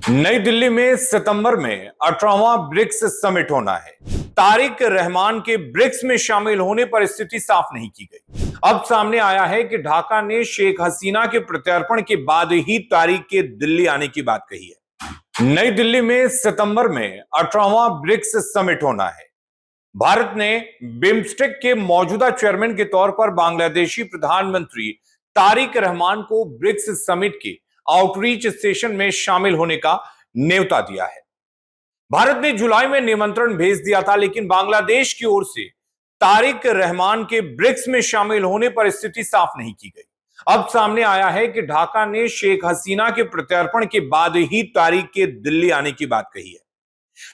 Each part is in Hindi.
नई दिल्ली में सितंबर में 18वां ब्रिक्स समिट होना है। तारिक रहमान के ब्रिक्स में शामिल होने पर स्थिति साफ नहीं की गई। अब सामने आया है कि ढाका ने शेख हसीना के प्रत्यर्पण के बाद ही तारिक के दिल्ली आने की बात कही है। नई दिल्ली में सितंबर में 18वां ब्रिक्स समिट होना है। भारत ने बिम्स्टेक के मौजूदा चेयरमैन के तौर पर बांग्लादेशी प्रधानमंत्री तारिक रहमान को ब्रिक्स समिट के आउटरीच सेशन में शामिल होने का न्योता दिया है। भारत ने जुलाई में निमंत्रण भेज दिया था, लेकिन बांग्लादेश की ओर से तारिक रहमान के ब्रिक्स में शामिल होने पर स्थिति साफ नहीं की गई। अब सामने आया है कि ढाका ने शेख हसीना के प्रत्यर्पण के बाद ही तारिक के दिल्ली आने की बात कही है।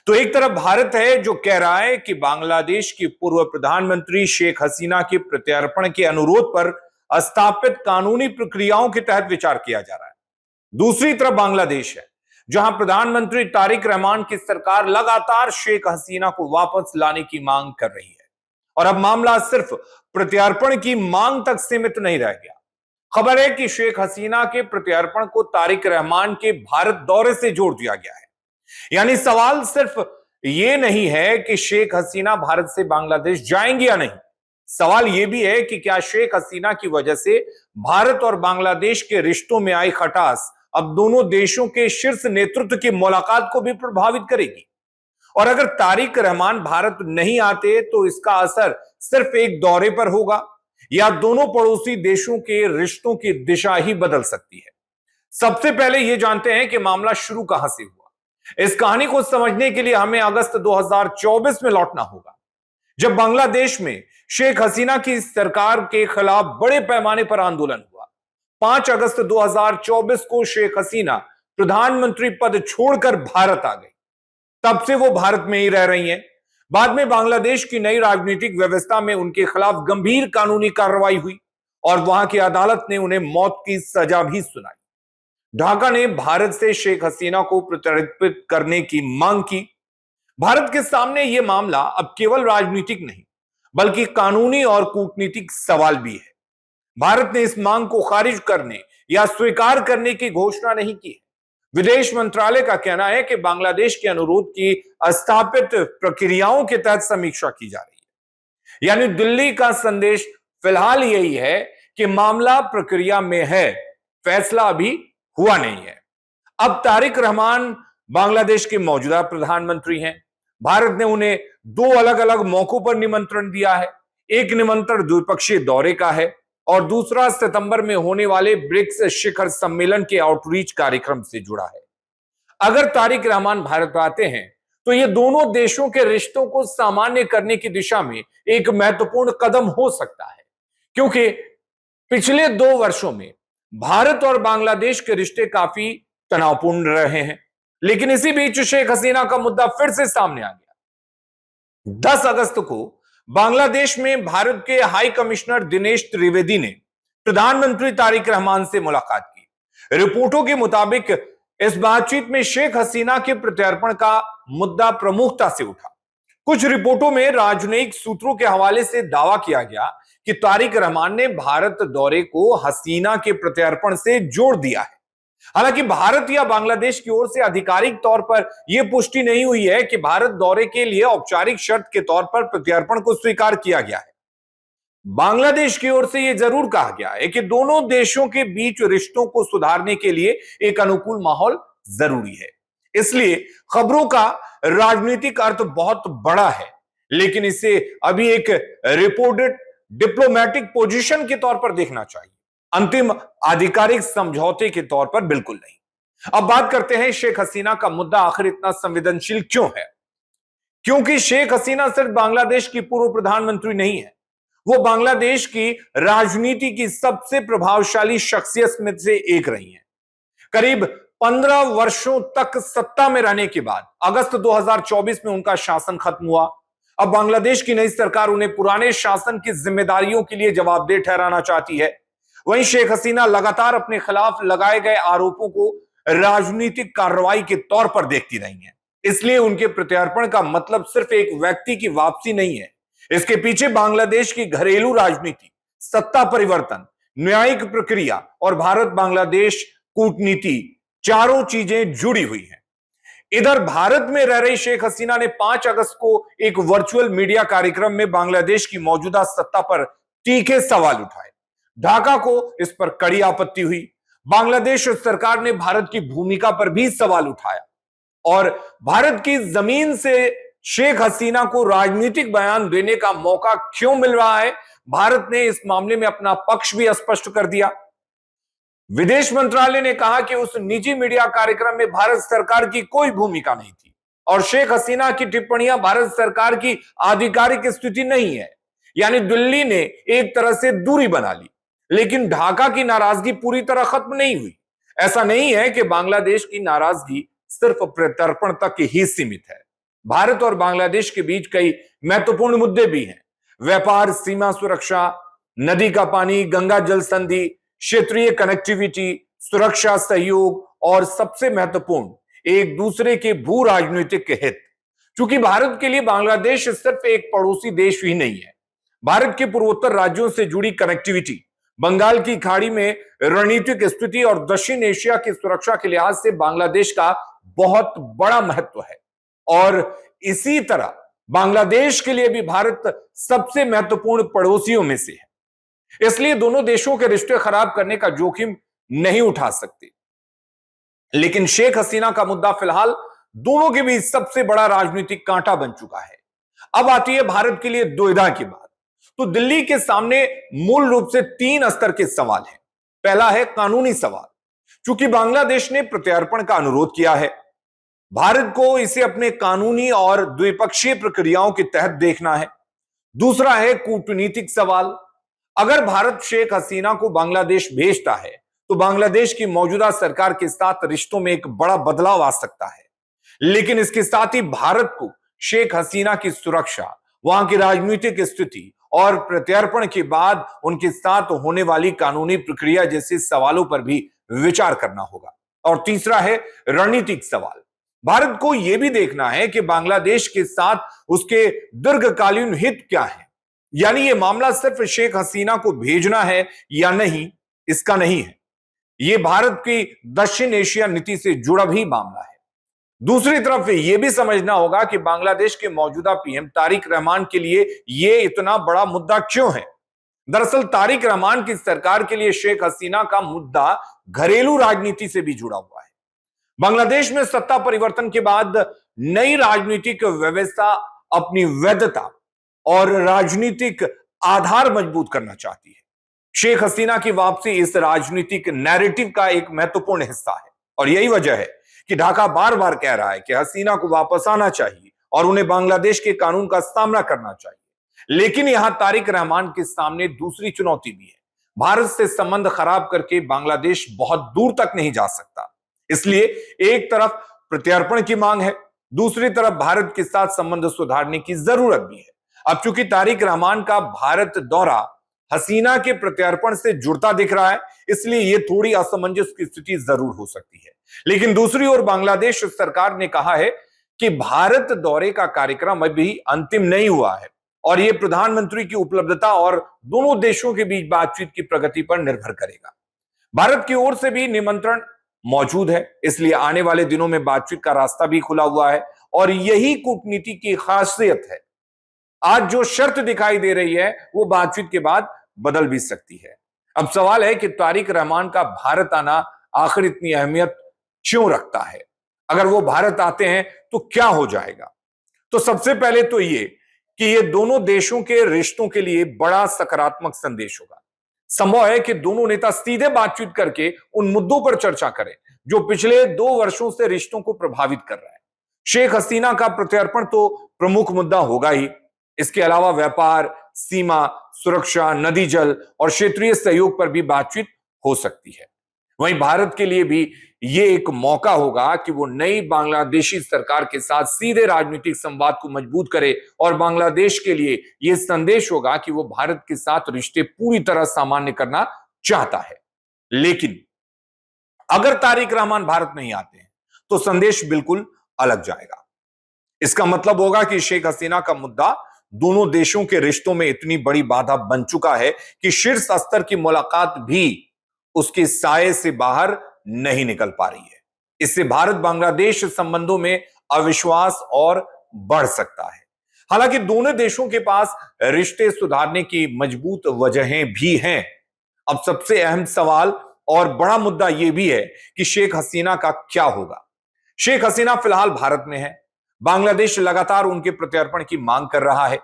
तो एक तरफ भारत है जो कह रहा है कि बांग्लादेश की पूर्व प्रधानमंत्री शेख हसीना के प्रत्यर्पण के अनुरोध पर स्थापित कानूनी प्रक्रियाओं के तहत विचार किया जा रहा है। दूसरी तरफ बांग्लादेश है जहां प्रधानमंत्री तारिक रहमान की सरकार लगातार शेख हसीना को वापस लाने की मांग कर रही है। और अब मामला सिर्फ प्रत्यार्पण की मांग तक सीमित नहीं रह गया। खबर है कि शेख हसीना के प्रत्यार्पण को तारिक रहमान के भारत दौरे से जोड़ दिया गया है। यानी सवाल सिर्फ यह नहीं है कि शेख हसीना भारत से बांग्लादेश जाएंगे या नहीं, सवाल यह भी है कि क्या शेख हसीना की वजह से भारत और बांग्लादेश के रिश्तों में आई खटास अब दोनों देशों के शीर्ष नेतृत्व की मुलाकात को भी प्रभावित करेगी। और अगर तारिक रहमान भारत नहीं आते तो इसका असर सिर्फ एक दौरे पर होगा या दोनों पड़ोसी देशों के रिश्तों की दिशा ही बदल सकती है। सबसे पहले यह जानते हैं कि मामला शुरू कहां से हुआ। इस कहानी को समझने के लिए हमें अगस्त 2024 में लौटना होगा, जब बांग्लादेश में शेख हसीना की सरकार के खिलाफ बड़े पैमाने पर आंदोलन हुआ। 5 अगस्त 2024 को शेख हसीना प्रधानमंत्री पद छोड़कर भारत आ गई। तब से वो भारत में ही रह रही हैं। बाद में बांग्लादेश की नई राजनीतिक व्यवस्था में उनके खिलाफ गंभीर कानूनी कार्रवाई हुई और वहां की अदालत ने उन्हें मौत की सजा भी सुनाई। ढाका ने भारत से शेख हसीना को प्रत्यर्पित करने की मांग की। भारत के सामने यह मामला अब केवल राजनीतिक नहीं बल्कि कानूनी और कूटनीतिक सवाल भी है। भारत ने इस मांग को खारिज करने या स्वीकार करने की घोषणा नहीं की। विदेश मंत्रालय का कहना है कि बांग्लादेश के अनुरोध की स्थापित प्रक्रियाओं के तहत समीक्षा की जा रही है। यानी दिल्ली का संदेश फिलहाल यही है कि मामला प्रक्रिया में है, फैसला अभी हुआ नहीं है। अब तारिक रहमान बांग्लादेश के मौजूदा प्रधानमंत्री हैं। भारत ने उन्हें 2 अलग अलग मौकों पर निमंत्रण दिया है। एक निमंत्रण द्विपक्षीय दौरे का है और दूसरा सितंबर में होने वाले ब्रिक्स शिखर सम्मेलन के आउटरीच कार्यक्रम से जुड़ा है। अगर तारिक रहमान भारत आते हैं तो यह दोनों देशों के रिश्तों को सामान्य करने की दिशा में एक महत्वपूर्ण कदम हो सकता है, क्योंकि पिछले 2 वर्षों में भारत और बांग्लादेश के रिश्ते काफी तनावपूर्ण रहे हैं। लेकिन इसी बीच शेख हसीना का मुद्दा फिर से सामने आ गया। 10 अगस्त को बांग्लादेश में भारत के हाई कमिश्नर दिनेश त्रिवेदी ने प्रधानमंत्री तारिक रहमान से मुलाकात की। रिपोर्टों के मुताबिक इस बातचीत में शेख हसीना के प्रत्यर्पण का मुद्दा प्रमुखता से उठा। कुछ रिपोर्टों में राजनयिक सूत्रों के हवाले से दावा किया गया कि तारिक रहमान ने भारत दौरे को हसीना के प्रत्यर्पण से जोड़ दिया है। हालांकि भारत या बांग्लादेश की ओर से आधिकारिक तौर पर यह पुष्टि नहीं हुई है कि भारत दौरे के लिए औपचारिक शर्त के तौर पर प्रत्यर्पण को स्वीकार किया गया है। बांग्लादेश की ओर से यह जरूर कहा गया है कि दोनों देशों के बीच रिश्तों को सुधारने के लिए एक अनुकूल माहौल जरूरी है। इसलिए खबरों का राजनीतिक अर्थ बहुत बड़ा है, लेकिन इसे अभी एक रिपोर्टेड डिप्लोमेटिक पोजीशन के तौर पर देखना चाहिए, अंतिम आधिकारिक समझौते के तौर पर बिल्कुल नहीं। अब बात करते हैं शेख हसीना का मुद्दा आखिर इतना संवेदनशील क्यों है। क्योंकि शेख हसीना सिर्फ बांग्लादेश की पूर्व प्रधानमंत्री नहीं है, वो बांग्लादेश की राजनीति की सबसे प्रभावशाली शख्सियत में से एक रही हैं। करीब 15 वर्षों तक सत्ता में रहने के बाद अगस्त 2024 में उनका शासन खत्म हुआ। अब बांग्लादेश की नई सरकार उन्हें पुराने शासन की जिम्मेदारियों के लिए जवाबदेह ठहराना चाहती है। वहीं शेख हसीना लगातार अपने खिलाफ लगाए गए आरोपों को राजनीतिक कार्रवाई के तौर पर देखती रही हैं। इसलिए उनके प्रत्यार्पण का मतलब सिर्फ एक व्यक्ति की वापसी नहीं है। इसके पीछे बांग्लादेश की घरेलू राजनीति, सत्ता परिवर्तन, न्यायिक प्रक्रिया और भारत बांग्लादेश कूटनीति, चारों चीजें जुड़ी हुई हैं। इधर भारत में रह रही शेख हसीना ने 5 अगस्त को एक वर्चुअल मीडिया कार्यक्रम में बांग्लादेश की मौजूदा सत्ता पर तीखे सवाल उठाए। ढाका को इस पर कड़ी आपत्ति हुई। बांग्लादेश सरकार ने भारत की भूमिका पर भी सवाल उठाया और भारत की जमीन से शेख हसीना को राजनीतिक बयान देने का मौका क्यों मिल रहा है, भारत ने इस मामले में अपना पक्ष भी स्पष्ट कर दिया। विदेश मंत्रालय ने कहा कि उस निजी मीडिया कार्यक्रम में भारत सरकार की कोई भूमिका नहीं थी और शेख हसीना की टिप्पणियां भारत सरकार की आधिकारिक स्थिति नहीं है। यानी दिल्ली ने एक तरह से दूरी बना ली, लेकिन ढाका की नाराजगी पूरी तरह खत्म नहीं हुई। ऐसा नहीं है कि बांग्लादेश की नाराजगी सिर्फ प्रत्यर्पण तक ही सीमित है। भारत और बांग्लादेश के बीच कई महत्वपूर्ण मुद्दे भी हैं। व्यापार, सीमा सुरक्षा, नदी का पानी, गंगा जल संधि, क्षेत्रीय कनेक्टिविटी, सुरक्षा सहयोग और सबसे महत्वपूर्ण एक दूसरे के भू राजनीतिक हित। क्योंकि भारत के लिए बांग्लादेश सिर्फ एक पड़ोसी देश ही नहीं है, भारत के पूर्वोत्तर राज्यों से जुड़ी कनेक्टिविटी, बंगाल की खाड़ी में रणनीतिक स्थिति और दक्षिण एशिया की सुरक्षा के लिहाज से बांग्लादेश का बहुत बड़ा महत्व है। और इसी तरह बांग्लादेश के लिए भी भारत सबसे महत्वपूर्ण पड़ोसियों में से है। इसलिए दोनों देशों के रिश्ते खराब करने का जोखिम नहीं उठा सकते। लेकिन शेख हसीना का मुद्दा फिलहाल दोनों के बीच सबसे बड़ा राजनीतिक कांटा बन चुका है। अब आती है भारत के लिए दुविधा की बात। तो दिल्ली के सामने मूल रूप से 3 स्तर के सवाल हैं। पहला है कानूनी सवाल, क्योंकि बांग्लादेश ने प्रत्यार्पण का अनुरोध किया है, भारत को इसे अपने कानूनी और द्विपक्षीय प्रक्रियाओं के तहत देखना है। दूसरा है कूटनीतिक सवाल, अगर भारत शेख हसीना को बांग्लादेश भेजता है तो बांग्लादेश की मौजूदा सरकार के साथ रिश्तों में एक बड़ा बदलाव आ सकता है। लेकिन इसके साथ ही भारत को शेख हसीना की सुरक्षा, वहां की राजनीतिक स्थिति और प्रत्यार्पण के बाद उनके साथ होने वाली कानूनी प्रक्रिया जैसे सवालों पर भी विचार करना होगा। और तीसरा है रणनीतिक सवाल, भारत को यह भी देखना है कि बांग्लादेश के साथ उसके दीर्घकालीन हित क्या है। यानी यह मामला सिर्फ शेख हसीना को भेजना है या नहीं, इसका नहीं है, यह भारत की दक्षिण एशिया नीति से जुड़ा भी मामला है। दूसरी तरफ यह भी समझना होगा कि बांग्लादेश के मौजूदा पीएम तारिक रहमान के लिए यह इतना बड़ा मुद्दा क्यों है। दरअसल तारिक रहमान की सरकार के लिए शेख हसीना का मुद्दा घरेलू राजनीति से भी जुड़ा हुआ है। बांग्लादेश में सत्ता परिवर्तन के बाद नई राजनीतिक व्यवस्था अपनी वैधता और राजनीतिक आधार मजबूत करना चाहती है। शेख हसीना की वापसी इस राजनीतिक नैरेटिव का एक महत्वपूर्ण हिस्सा है और यही वजह है कि ढाका बार बार कह रहा है कि हसीना को वापस आना चाहिए और उन्हें बांग्लादेश के कानून का सामना करना चाहिए। लेकिन यहां तारिक रहमान के सामने दूसरी चुनौती भी है। भारत से संबंध खराब करके बांग्लादेश बहुत दूर तक नहीं जा सकता। इसलिए एक तरफ प्रत्यार्पण की मांग है, दूसरी तरफ भारत के साथ संबंध सुधारने की जरूरत भी है। अब चूंकि तारिक रहमान का भारत दौरा हसीना के प्रत्यार्पण से जुड़ता दिख रहा है, इसलिए यह थोड़ी असमंजस की स्थिति जरूर हो सकती है। लेकिन दूसरी ओर बांग्लादेश सरकार ने कहा है कि भारत दौरे का कार्यक्रम अभी अंतिम नहीं हुआ है और यह प्रधानमंत्री की उपलब्धता और दोनों देशों के बीच बातचीत की प्रगति पर निर्भर करेगा। भारत की ओर से भी निमंत्रण मौजूद है, इसलिए आने वाले दिनों में बातचीत का रास्ता भी खुला हुआ है और यही कूटनीति की खासियत है। आज जो शर्त दिखाई दे रही है वो बातचीत के बाद बदल भी सकती है। अब सवाल है कि तारिक रहमान का भारत आना आखिर इतनी अहमियत क्यों रखता है। अगर वो भारत आते हैं तो क्या हो जाएगा। तो सबसे पहले तो ये दोनों देशों के रिश्तों के लिए बड़ा सकारात्मक संदेश होगा। संभव है कि दोनों नेता सीधे बातचीत करके उन मुद्दों पर चर्चा करें जो पिछले 2 वर्षों से रिश्तों को प्रभावित कर रहा है। शेख हसीना का प्रत्यार्पण तो प्रमुख मुद्दा होगा ही, इसके अलावा व्यापार, सीमा सुरक्षा, नदी जल और क्षेत्रीय सहयोग पर भी बातचीत हो सकती है। वहीं भारत के लिए भी यह एक मौका होगा कि वो नई बांग्लादेशी सरकार के साथ सीधे राजनीतिक संवाद को मजबूत करे और बांग्लादेश के लिए यह संदेश होगा कि वो भारत के साथ रिश्ते पूरी तरह सामान्य करना चाहता है। लेकिन अगर तारिक रहमान भारत नहीं आते हैं तो संदेश बिल्कुल अलग जाएगा। इसका मतलब होगा कि शेख हसीना का मुद्दा दोनों देशों के रिश्तों में इतनी बड़ी बाधा बन चुका है कि शीर्ष स्तर की मुलाकात भी उसके साये से बाहर नहीं निकल पा रही है। इससे भारत बांग्लादेश संबंधों में अविश्वास और बढ़ सकता है। हालांकि दोनों देशों के पास रिश्ते सुधारने की मजबूत वजहें भी हैं। अब सबसे अहम सवाल और बड़ा मुद्दा यह भी है कि शेख हसीना का क्या होगा। शेख हसीना फिलहाल भारत में है। बांग्लादेश लगातार उनके प्रत्यर्पण की मांग कर रहा है।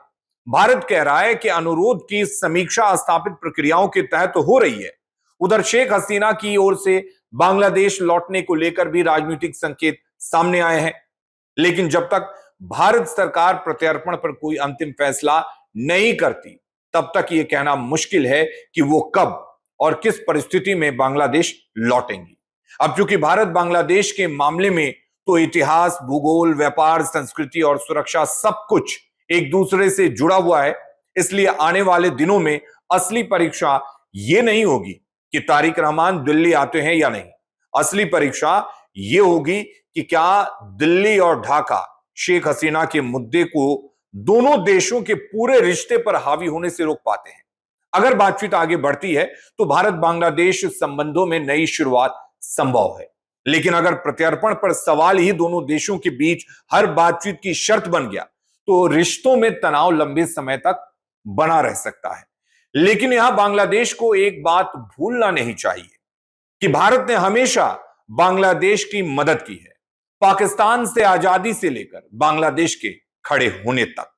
भारत कह रहा है कि अनुरोध की समीक्षा स्थापित प्रक्रियाओं के तहत हो रही है। उधर शेख हसीना की ओर से बांग्लादेश लौटने को लेकर भी राजनीतिक संकेत सामने आए हैं। लेकिन जब तक भारत सरकार प्रत्यर्पण पर कोई अंतिम फैसला नहीं करती, तब तक यह कहना मुश्किल है कि वो कब और किस परिस्थिति में बांग्लादेश लौटेंगी। अब चूंकि भारत बांग्लादेश के मामले में तो इतिहास, भूगोल, व्यापार, संस्कृति और सुरक्षा सब कुछ एक दूसरे से जुड़ा हुआ है, इसलिए आने वाले दिनों में असली परीक्षा यह नहीं होगी कि तारिक रहमान दिल्ली आते हैं या नहीं। असली परीक्षा यह होगी कि क्या दिल्ली और ढाका शेख हसीना के मुद्दे को दोनों देशों के पूरे रिश्ते पर हावी होने से रोक पाते हैं। अगर बातचीत आगे बढ़ती है तो भारत बांग्लादेश संबंधों में नई शुरुआत संभव है। लेकिन अगर प्रत्यर्पण पर सवाल ही दोनों देशों के बीच हर बातचीत की शर्त बन गया तो रिश्तों में तनाव लंबे समय तक बना रह सकता है। लेकिन यहां बांग्लादेश को एक बात भूलना नहीं चाहिए कि भारत ने हमेशा बांग्लादेश की मदद की है, पाकिस्तान से आजादी से लेकर बांग्लादेश के खड़े होने तक।